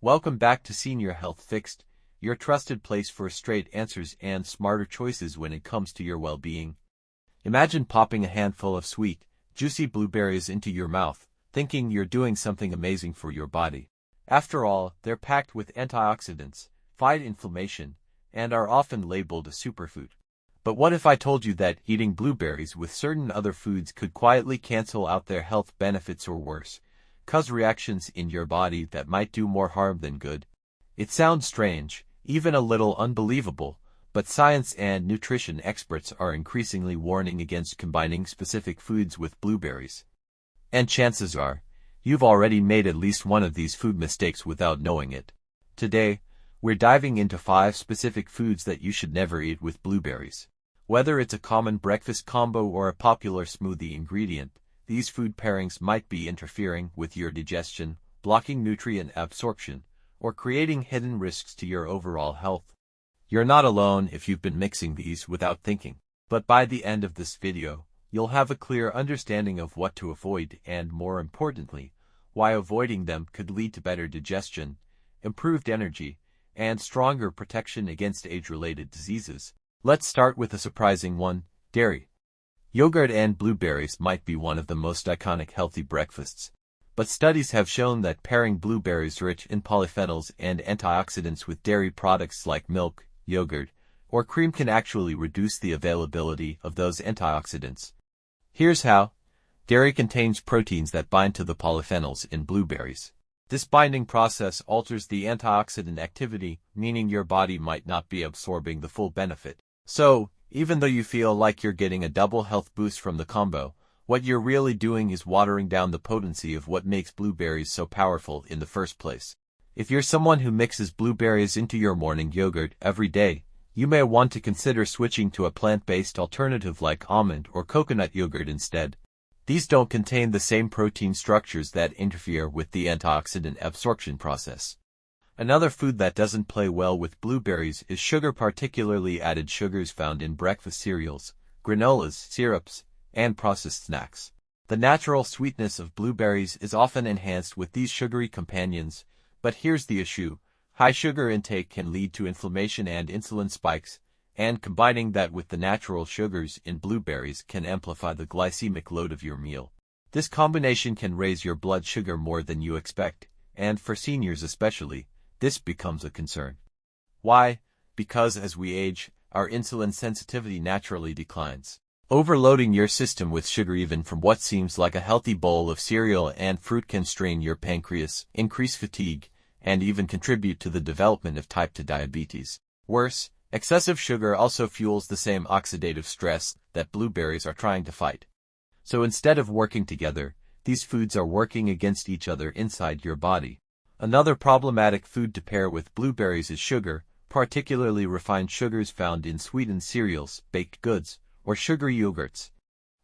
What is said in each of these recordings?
Welcome back to Senior Health Fixed, your trusted place for straight answers and smarter choices when it comes to your well-being. Imagine popping a handful of sweet, juicy blueberries into your mouth, thinking you're doing something amazing for your body. After all, they're packed with antioxidants, fight inflammation, and are often labeled a superfood. But what if I told you that eating blueberries with certain other foods could quietly cancel out their health benefits or worse, cause reactions in your body that might do more harm than good? It sounds strange, even a little unbelievable, but science and nutrition experts are increasingly warning against combining specific foods with blueberries. And chances are, you've already made at least one of these food mistakes without knowing it. Today, we're diving into 5 specific foods that you should never eat with blueberries. Whether it's a common breakfast combo or a popular smoothie ingredient, these food pairings might be interfering with your digestion, blocking nutrient absorption, or creating hidden risks to your overall health. You're not alone if you've been mixing these without thinking. But by the end of this video, you'll have a clear understanding of what to avoid and, more importantly, why avoiding them could lead to better digestion, improved energy, and stronger protection against age-related diseases. Let's start with a surprising one: dairy. Yogurt and blueberries might be one of the most iconic healthy breakfasts, but studies have shown that pairing blueberries rich in polyphenols and antioxidants with dairy products like milk, yogurt, or cream can actually reduce the availability of those antioxidants. Here's how. Dairy contains proteins that bind to the polyphenols in blueberries. This binding process alters the antioxidant activity, meaning your body might not be absorbing the full benefit. So, even though you feel like you're getting a double health boost from the combo, what you're really doing is watering down the potency of what makes blueberries so powerful in the first place. If you're someone who mixes blueberries into your morning yogurt every day, you may want to consider switching to a plant-based alternative like almond or coconut yogurt instead. These don't contain the same protein structures that interfere with the antioxidant absorption process. Another food that doesn't play well with blueberries is sugar, particularly added sugars found in breakfast cereals, granolas, syrups, and processed snacks. The natural sweetness of blueberries is often enhanced with these sugary companions, but here's the issue: high sugar intake can lead to inflammation and insulin spikes, and combining that with the natural sugars in blueberries can amplify the glycemic load of your meal. This combination can raise your blood sugar more than you expect, and for seniors especially, this becomes a concern. Why? Because as we age, our insulin sensitivity naturally declines. Overloading your system with sugar even from what seems like a healthy bowl of cereal and fruit can strain your pancreas, increase fatigue, and even contribute to the development of type 2 diabetes. Worse, excessive sugar also fuels the same oxidative stress that blueberries are trying to fight. So instead of working together, these foods are working against each other inside your body. Another problematic food to pair with blueberries is sugar, particularly refined sugars found in sweetened cereals, baked goods, or sugary yogurts.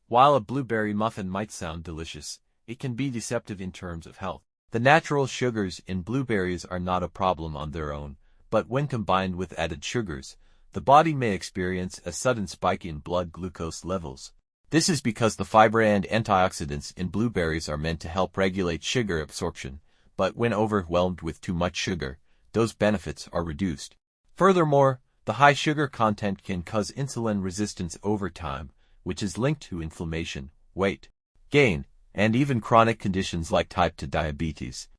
While a blueberry muffin might sound delicious, it can be deceptive in terms of health. The natural sugars in blueberries are not a problem on their own, but when combined with added sugars, the body may experience a sudden spike in blood glucose levels. This is because the fiber and antioxidants in blueberries are meant to help regulate sugar absorption, but when overwhelmed with too much sugar, those benefits are reduced. Furthermore, the high sugar content can cause insulin resistance over time, which is linked to inflammation, weight gain, and even chronic conditions like type 2 diabetes.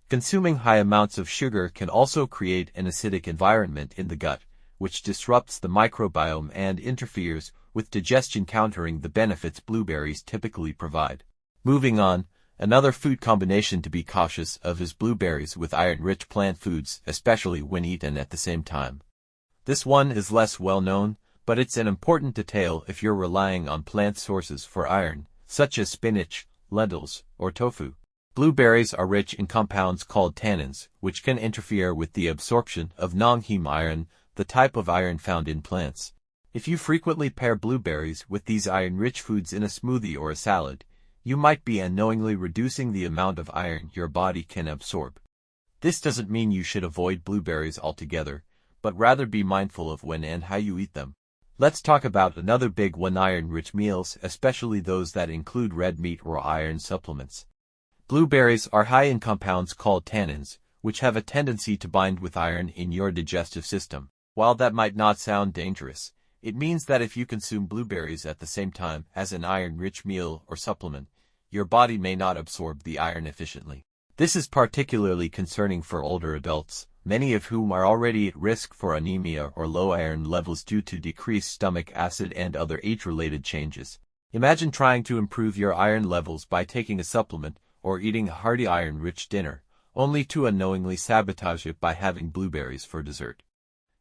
Consuming high amounts of sugar can also create an acidic environment in the gut, which disrupts the microbiome and interferes with digestion, countering the benefits blueberries typically provide. Moving on, another food combination to be cautious of is blueberries with iron-rich plant foods, especially when eaten at the same time. This one is less well known, but it's an important detail if you're relying on plant sources for iron, such as spinach, lentils, or tofu. Blueberries are rich in compounds called tannins, which can interfere with the absorption of non-heme iron, the type of iron found in plants. If you frequently pair blueberries with these iron-rich foods in a smoothie or a salad, you might be unknowingly reducing the amount of iron your body can absorb. This doesn't mean you should avoid blueberries altogether, but rather be mindful of when and how you eat them. Let's talk about another big one: iron-rich meals, especially those that include red meat or iron supplements. Blueberries are high in compounds called tannins, which have a tendency to bind with iron in your digestive system. While that might not sound dangerous, it means that if you consume blueberries at the same time as an iron-rich meal or supplement, your body may not absorb the iron efficiently. This is particularly concerning for older adults, many of whom are already at risk for anemia or low iron levels due to decreased stomach acid and other age-related changes. Imagine trying to improve your iron levels by taking a supplement or eating a hearty iron-rich dinner, only to unknowingly sabotage it by having blueberries for dessert.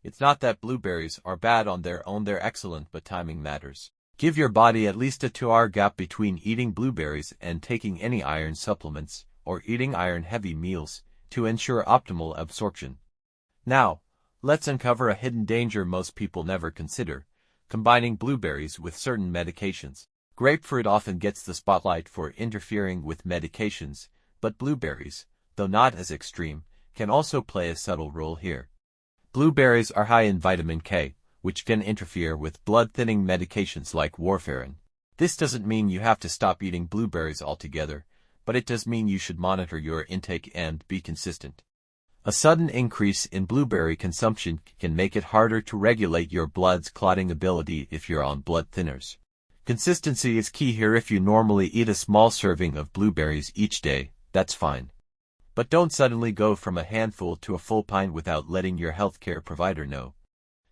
It's not that blueberries are bad on their own, they're excellent, but timing matters. Give your body at least a 2-hour gap between eating blueberries and taking any iron supplements or eating iron-heavy meals to ensure optimal absorption. Now, let's uncover a hidden danger most people never consider: combining blueberries with certain medications. Grapefruit often gets the spotlight for interfering with medications, but blueberries, though not as extreme, can also play a subtle role here. Blueberries are high in vitamin K, which can interfere with blood-thinning medications like warfarin. This doesn't mean you have to stop eating blueberries altogether, but it does mean you should monitor your intake and be consistent. A sudden increase in blueberry consumption can make it harder to regulate your blood's clotting ability if you're on blood thinners. Consistency is key here. If you normally eat a small serving of blueberries each day, that's fine. But don't suddenly go from a handful to a full pint without letting your healthcare provider know.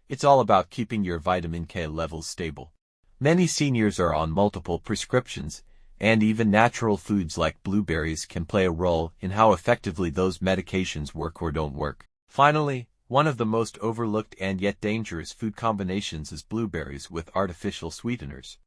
It's all about keeping your vitamin K levels stable. Many seniors are on multiple prescriptions, and even natural foods like blueberries can play a role in how effectively those medications work or don't work. Finally, one of the most overlooked and yet dangerous food combinations is blueberries with artificial sweeteners.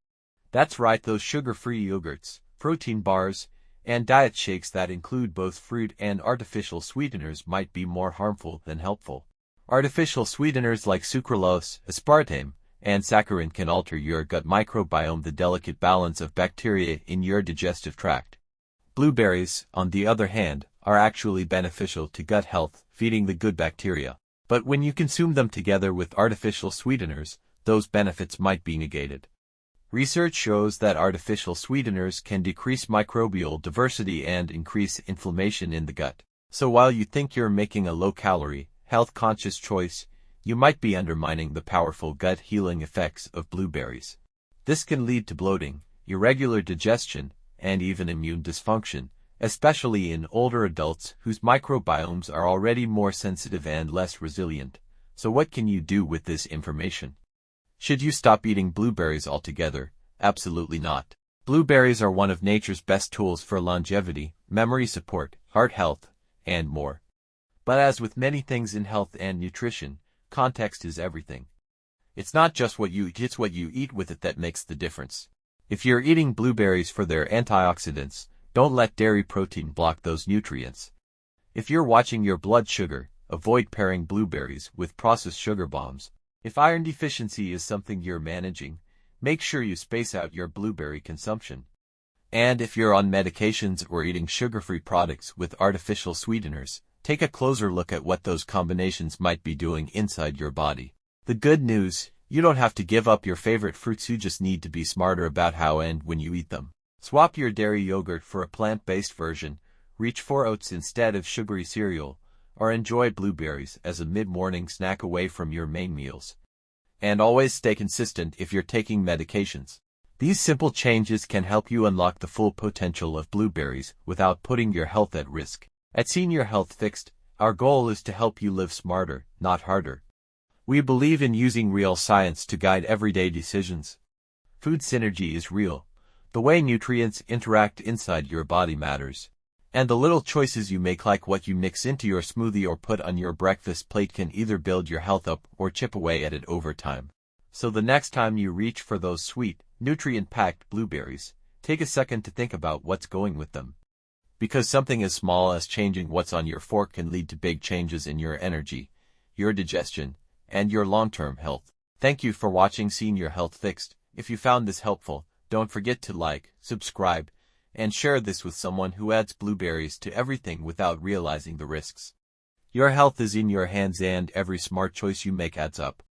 That's right, those sugar-free yogurts, protein bars, and diet shakes that include both fruit and artificial sweeteners might be more harmful than helpful. Artificial sweeteners like sucralose, aspartame, and saccharin can alter your gut microbiome, the delicate balance of bacteria in your digestive tract. Blueberries, on the other hand, are actually beneficial to gut health, feeding the good bacteria. But when you consume them together with artificial sweeteners, those benefits might be negated. Research shows that artificial sweeteners can decrease microbial diversity and increase inflammation in the gut. So while you think you're making a low-calorie, health-conscious choice, you might be undermining the powerful gut-healing effects of blueberries. This can lead to bloating, irregular digestion, and even immune dysfunction, especially in older adults whose microbiomes are already more sensitive and less resilient. So what can you do with this information? Should you stop eating blueberries altogether? Absolutely not. Blueberries are one of nature's best tools for longevity, memory support, heart health, and more. But as with many things in health and nutrition, context is everything. It's not just what you eat, it's what you eat with it that makes the difference. If you're eating blueberries for their antioxidants, don't let dairy protein block those nutrients. If you're watching your blood sugar, avoid pairing blueberries with processed sugar bombs. If iron deficiency is something you're managing, make sure you space out your blueberry consumption. And if you're on medications or eating sugar-free products with artificial sweeteners, take a closer look at what those combinations might be doing inside your body. The good news: you don't have to give up your favorite fruits, you just need to be smarter about how and when you eat them. Swap your dairy yogurt for a plant-based version, reach for oats instead of sugary cereal, or enjoy blueberries as a mid-morning snack away from your main meals. And always stay consistent if you're taking medications. These simple changes can help you unlock the full potential of blueberries without putting your health at risk. At Senior Health Fixed, our goal is to help you live smarter, not harder. We believe in using real science to guide everyday decisions. Food synergy is real. The way nutrients interact inside your body matters. And the little choices you make, like what you mix into your smoothie or put on your breakfast plate, can either build your health up or chip away at it over time. So the next time you reach for those sweet, nutrient-packed blueberries, take a second to think about what's going with them. Because something as small as changing what's on your fork can lead to big changes in your energy, your digestion, and your long-term health. Thank you for watching Senior Health Fixed. If you found this helpful, don't forget to like, subscribe, and share this with someone who adds blueberries to everything without realizing the risks. Your health is in your hands, and every smart choice you make adds up.